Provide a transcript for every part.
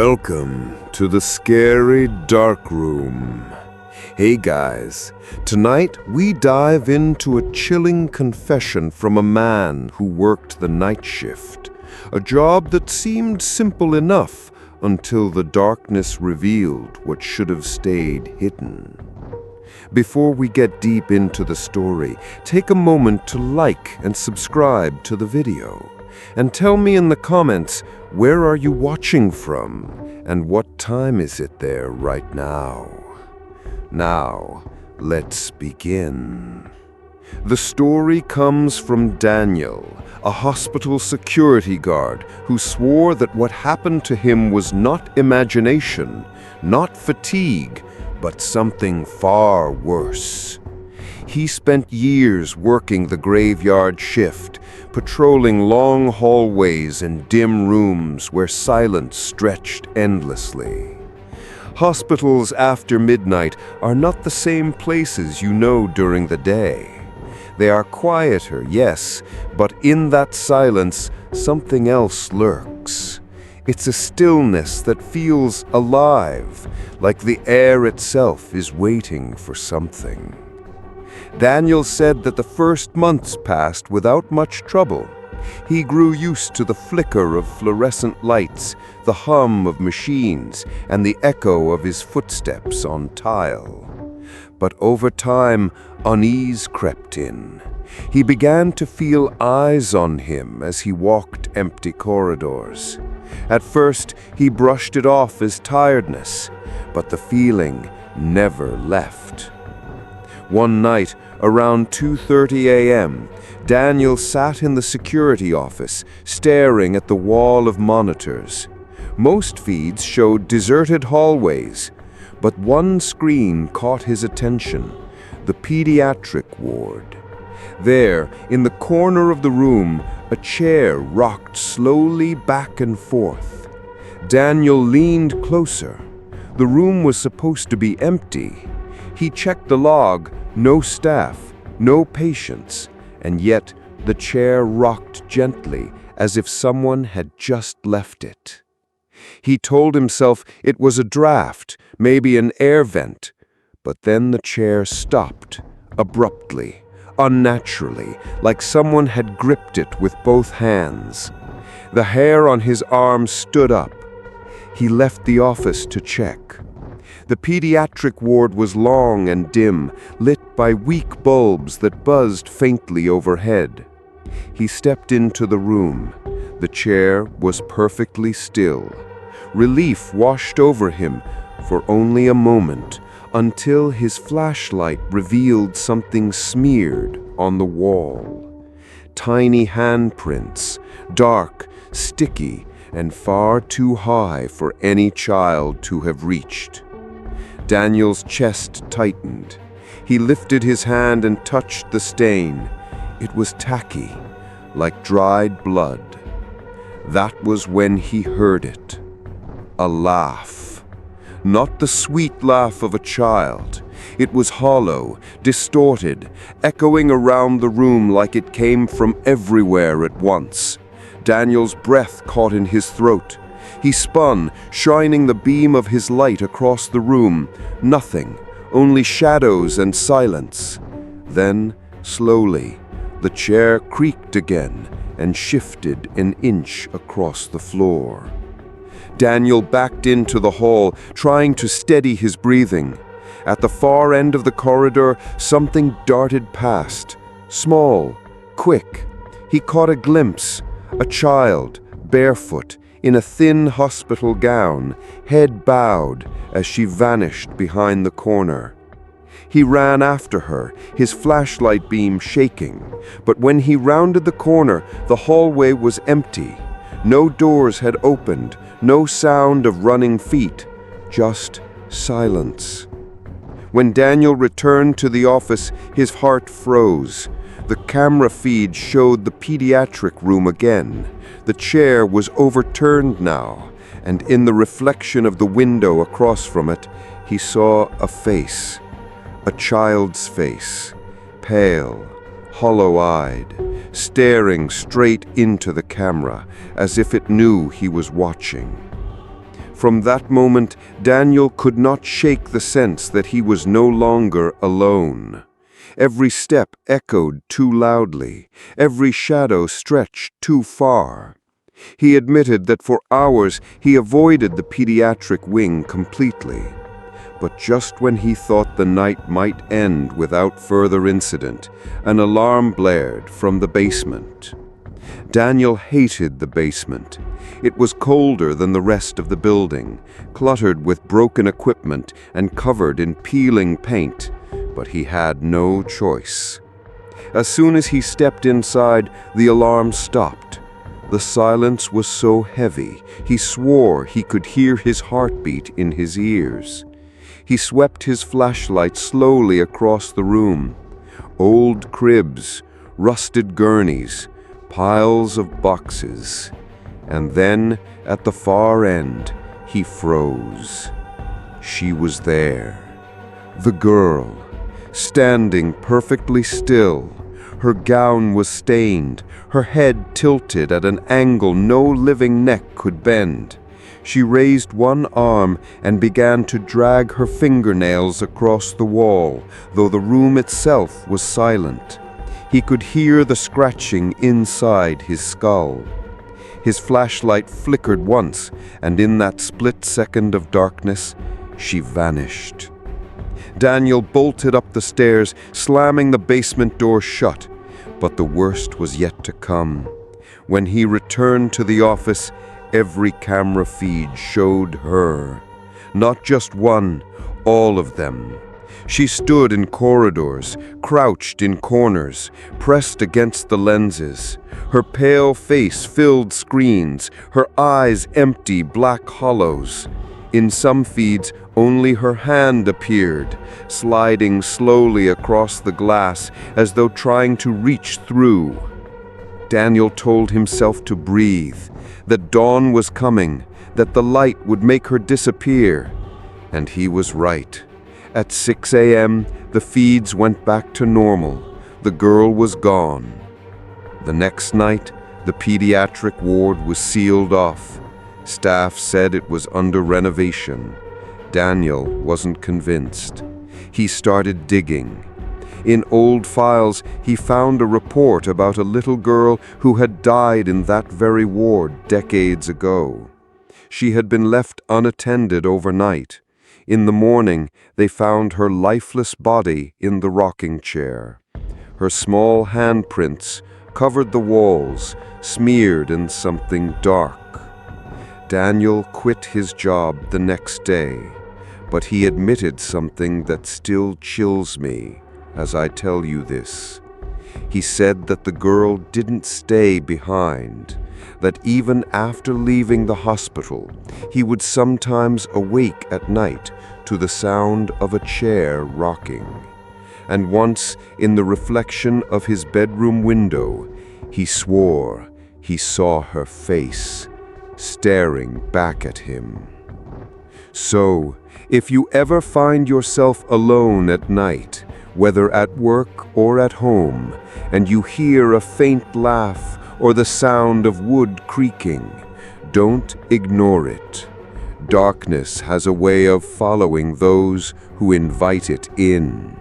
Welcome to the Scary Darkroom. Hey guys, tonight we dive into a chilling confession from a man who worked the night shift, a job that seemed simple enough until the darkness revealed what should have stayed hidden. Before we get deep into the story, take a moment to like and subscribe to the video. And tell me in the comments, where are you watching from? And what time is it there right now? Now, let's begin. The story comes from Daniel, a hospital security guard who swore that what happened to him was not imagination, not fatigue, but something far worse. He spent years working the graveyard shift, patrolling long hallways and dim rooms where silence stretched endlessly. Hospitals after midnight are not the same places you know during the day. They are quieter, yes, but in that silence, something else lurks. It's a stillness that feels alive, like the air itself is waiting for something. Daniel said that the first months passed without much trouble. He grew used to the flicker of fluorescent lights, the hum of machines, and the echo of his footsteps on tile. But over time, unease crept in. He began to feel eyes on him as he walked empty corridors. At first, he brushed it off as tiredness, but the feeling never left. One night, around 2:30 a.m., Daniel sat in the security office, staring at the wall of monitors. Most feeds showed deserted hallways, but one screen caught his attention, the pediatric ward. There, in the corner of the room, a chair rocked slowly back and forth. Daniel leaned closer. The room was supposed to be empty. He checked the log. No staff, no patients, and yet the chair rocked gently as if someone had just left it. He told himself it was a draft, maybe an air vent, but then the chair stopped, abruptly, unnaturally, like someone had gripped it with both hands. The hair on his arm stood up. He left the office to check. The pediatric ward was long and dim, lit by weak bulbs that buzzed faintly overhead. He stepped into the room. The chair was perfectly still. Relief washed over him for only a moment, until his flashlight revealed something smeared on the wall. Tiny handprints, dark, sticky, and far too high for any child to have reached. Daniel's chest tightened. He lifted his hand and touched the stain. It was tacky, like dried blood. That was when he heard it. A laugh. Not the sweet laugh of a child. It was hollow, distorted, echoing around the room like it came from everywhere at once. Daniel's breath caught in his throat. He spun, shining the beam of his light across the room. Nothing, only shadows and silence. Then, slowly, the chair creaked again and shifted an inch across the floor. Daniel backed into the hall, trying to steady his breathing. At the far end of the corridor, something darted past. Small, quick. He caught a glimpse. A child, barefoot, in a thin hospital gown, head bowed as she vanished behind the corner. He ran after her, his flashlight beam shaking. But when he rounded the corner, the hallway was empty. No doors had opened, no sound of running feet, just silence. When Daniel returned to the office, his heart froze. The camera feed showed the pediatric room again. The chair was overturned now, and in the reflection of the window across from it, he saw a face. A child's face, pale, hollow-eyed, staring straight into the camera, as if it knew he was watching. From that moment, Daniel could not shake the sense that he was no longer alone. Every step echoed too loudly, every shadow stretched too far. He admitted that for hours he avoided the pediatric wing completely. But just when he thought the night might end without further incident, an alarm blared from the basement. Daniel hated the basement. It was colder than the rest of the building, cluttered with broken equipment and covered in peeling paint, but he had no choice. As soon as he stepped inside, the alarm stopped. The silence was so heavy, he swore he could hear his heartbeat in his ears. He swept his flashlight slowly across the room. Old cribs, rusted gurneys, piles of boxes. And then, at the far end, he froze. She was there. The girl, standing perfectly still. Her gown was stained, her head tilted at an angle no living neck could bend. She raised one arm and began to drag her fingernails across the wall, though the room itself was silent. He could hear the scratching inside his skull. His flashlight flickered once, and in that split second of darkness, she vanished. Daniel bolted up the stairs, slamming the basement door shut. But the worst was yet to come. When he returned to the office, every camera feed showed her. Not just one, all of them. She stood in corridors, crouched in corners, pressed against the lenses. Her pale face filled screens, her eyes empty black hollows. In some feeds, only her hand appeared, sliding slowly across the glass as though trying to reach through. Daniel told himself to breathe, that dawn was coming, that the light would make her disappear. And he was right. At 6 a.m., the feeds went back to normal. The girl was gone. The next night, the pediatric ward was sealed off. Staff said it was under renovation. Daniel wasn't convinced. He started digging. In old files, he found a report about a little girl who had died in that very ward decades ago. She had been left unattended overnight. In the morning, they found her lifeless body in the rocking chair. Her small handprints covered the walls, smeared in something dark. Daniel quit his job the next day, but he admitted something that still chills me as I tell you this. He said that the girl didn't stay behind, that even after leaving the hospital, he would sometimes awake at night to the sound of a chair rocking. And once, in the reflection of his bedroom window, he swore he saw her face staring back at him. So, if you ever find yourself alone at night, whether at work or at home, and you hear a faint laugh or the sound of wood creaking, don't ignore it. Darkness has a way of following those who invite it in.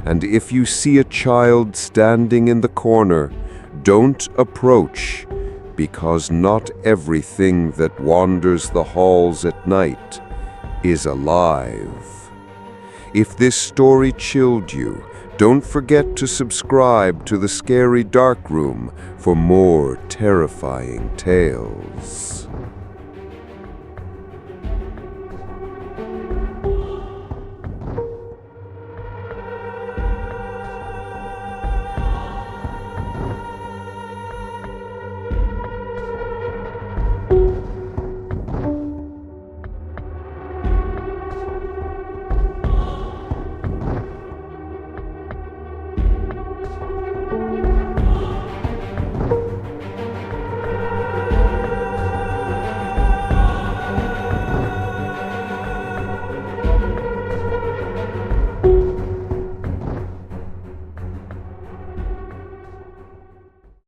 And if you see a child standing in the corner, don't approach, because not everything that wanders the halls at night is alive. If this story chilled you, don't forget to subscribe to the Scary Darkroom for more terrifying tales.